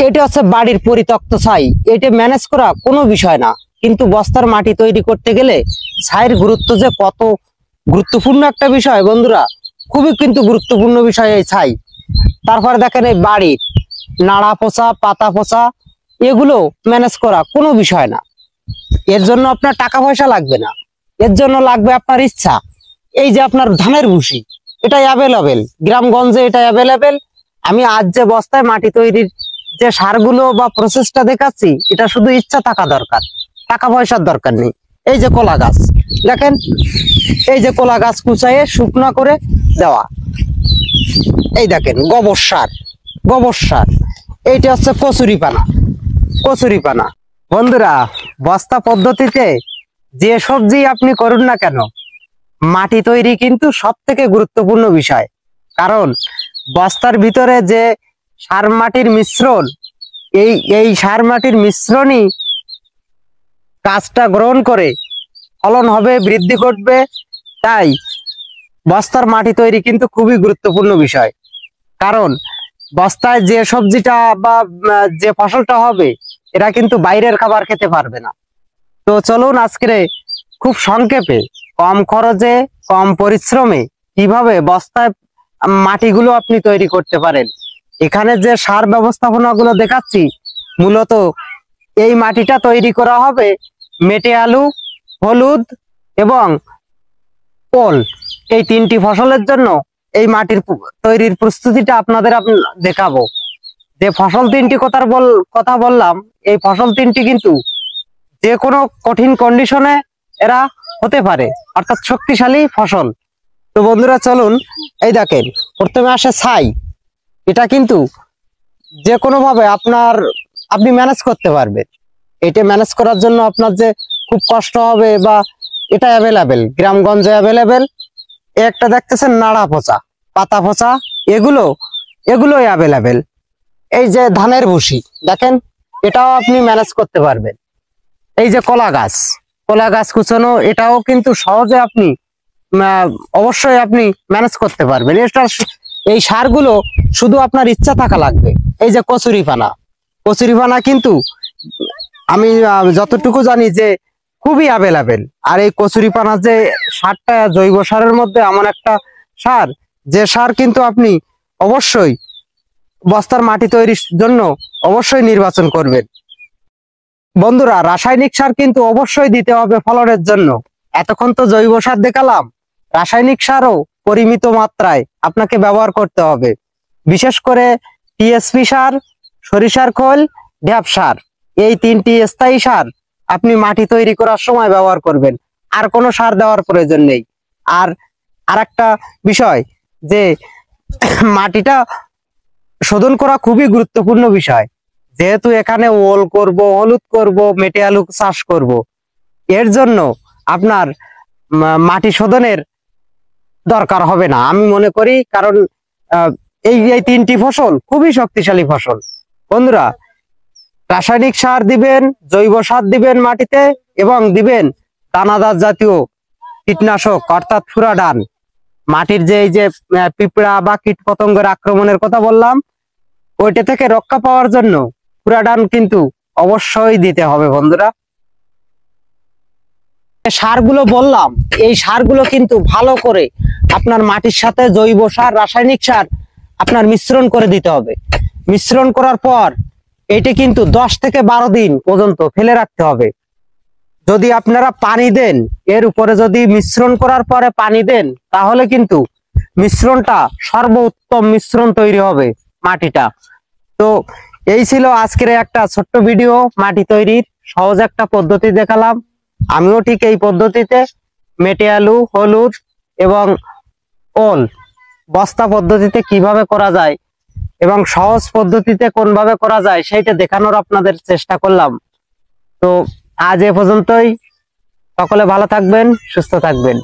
এটা হচ্ছে বাড়ির পরিত্যক্ত ছাই, এটা ম্যানেজ করা কোনো বিষয় না, কিন্তু বস্তার মাটি তৈরি করতে গেলে ছাইয়ের গুরুত্ব যে কত গুরুত্বপূর্ণ একটা বিষয় বন্ধুরা, খুবই কিন্তু গুরুত্বপূর্ণ বিষয় এই ছাই। তারপরে দেখেন এই বাড়ির নাড়া পচা পাতা পচা এগুলো ম্যানেজ করা কোনো বিষয় না, এর জন্য আপনার টাকা পয়সা লাগবে না, এর জন্য লাগবে আপনার ইচ্ছা। এই যে আপনার ধানের ভুসি, এটা অ্যাভেলেবেল গ্রামগঞ্জে, এটা অ্যাভেলেবেল। আমি আজ যে বস্তায় মাটি তৈরির যে সারগুলো বা প্রসেসটা দেখাচ্ছি, এটা শুধু ইচ্ছা থাকা দরকার, টাকা পয়সার দরকার নেই। এই যে কলা গাছ দেখেন, এই যে কলা গাছ কুচাইয়ে শুকনা করে দেওয়া, এই দেখেন গোবর সার, গোবর সার। এইটা হচ্ছে কচুরি পানা। বন্ধুরা, বস্তা পদ্ধতিতে যে সবজি আপনি করুন না কেন, মাটি তৈরি কিন্তু সব থেকে গুরুত্বপূর্ণ বিষয়। কারণ বস্তার ভিতরে যে সার মাটির মিশ্রণ, এই সার মাটির মিশ্রণই গাছটা গ্রহণ করে ফলন হবে, বৃদ্ধি ঘটবে। তাই বস্তার মাটি তৈরি কিন্তু খুবই গুরুত্বপূর্ণ বিষয়। কারণ বস্তায় যে সবজিটা বা যে ফসলটা হবে, এরা কিন্তু বাইরের খাবার খেতে পারবে না। তো চলুন আজকে খুব সংক্ষেপে, কম খরচে কম পরিশ্রমে কিভাবে বস্তায় মাটিগুলো আপনি তৈরি করতে পারেন। এখানে যে সার ব্যবস্থাপনা গুলো দেখাচ্ছি, মূলত এই মাটিটা তৈরি করা হবে মেটে আলু, হলুদ এবং ওল, এই তিনটি ফসলের জন্য এই মাটির তৈরির প্রস্তুতিটা আপনাদের দেখাবো। যে ফসল তিনটি কথা বললাম, এই ফসল তিনটি কিন্তু যে কোনো কঠিন কন্ডিশনে এরা হতে পারে, অর্থাৎ শক্তিশালী ফসল। তো বন্ধুরা চলুন, এই দেখেন প্রথমে আসে ছাই। এটা কিন্তু যে কোনো ভাবে আপনি ম্যানেজ করতে পারবেন। এটা ম্যানেজ করার জন্য আপনার যে খুব কষ্ট হবে বা এটা অ্যাভেলেবেল, গ্রামগঞ্জে অ্যাভেলেবেল। একটা দেখতেছেন নাড়া পচা পাতা পচা, এগুলোই অ্যাভেলেবেল। এই যে ধানের ভুসি দেখেন, এটাও আপনি ম্যানেজ করতে পারবেন। এই যে কলা গাছ কুচানো, এটাও কিন্তু সহজে আপনি অবশ্যই আপনি ম্যানেজ করতে পারবেন। এই সারগুলো শুধু আপনার ইচ্ছা থাকা লাগবে। এই যে কচুরি পানা কিন্তু আমি যতটুকু জানি যে খুবই অ্যাভেলেবেল। আর এই কচুরি পানা যে সারটা জৈব সারের মধ্যে এমন একটা সার, যে সার কিন্তু আপনি অবশ্যই বস্তার মাটি তৈরির জন্য অবশ্যই নির্বাচন করবেন। বন্ধুরা, রাসায়নিক সার কিন্তু অবশ্যই দিতে হবে ফলনের জন্য। এতক্ষণ তো জৈব সার দেখালাম, রাসায়নিক সারও পরিমিত মাত্রায় আপনাকে ব্যবহার করতে হবে। বিশেষ করে টিএসপি সার, সরিষার খোল, ঢ্যাপ সার, এই তিনটি স্থায়ী সার আপনি মাটি তৈরি করার সময় ব্যবহার করবেন। আর কোনো সার দেওয়ার প্রয়োজন নেই। আর একটা বিষয়, যে মাটিটা শোধন করা খুবই গুরুত্বপূর্ণ বিষয়। যেহেতু এখানে ওল করব, হলুদ করব, মেটে আলু চাষ করব, এর জন্য আপনার মাটি শোধনের দরকার হবে না আমি মনে করি। কারণ এই তিনটি ফসল খুবই শক্তিশালী ফসল। বন্ধুরা, রাসায়নিক সার দিবেন, জৈব সার দিবেন মাটিতে, এবং দিবেন দানাদার জাতীয় কীটনাশক অর্থাৎ ফুরাডান। মাটির যে এই যে পিঁপড়া বা কীট পতঙ্গের আক্রমণের কথা বললাম, ওইটা থেকে রক্ষা পাওয়ার জন্য ফুরাডান কিন্তু অবশ্যই দিতে হবে। বন্ধুরা, সারগুলো বললাম, এই সারগুলো কিন্তু ভালো করে আপনার মাটির সাথে জৈব সার, রাসায়নিক সার আপনার মিশ্রণ করে দিতে হবে। মিশ্রণ করার পর এটা কিন্তু 10 থেকে 12 দিন পর্যন্ত ফেলে রাখতে হবে। যদি আপনারা পানি দেন, এর উপরে যদি মিশ্রণ করার পরে পানি দেন, তাহলে কিন্তু মিশ্রণটা সর্বোত্তম মিশ্রণ তৈরি হবে মাটিটা। তো এই ছিল আজকের একটা ছোট্ট ভিডিও, মাটি তৈরির সহজ একটা পদ্ধতি দেখালাম। আমিও ঠিক এই পদ্ধতিতে মেটে আলু, হলুদ এবং ওল বস্তা পদ্ধতিতে কিভাবে করা যায় এবং সহজ পদ্ধতিতে কোনভাবে করা যায় সেইটা দেখানোর আপনাদের চেষ্টা করলাম। তো আজ এ পর্যন্তই। সকলে ভালো থাকবেন, সুস্থ থাকবেন।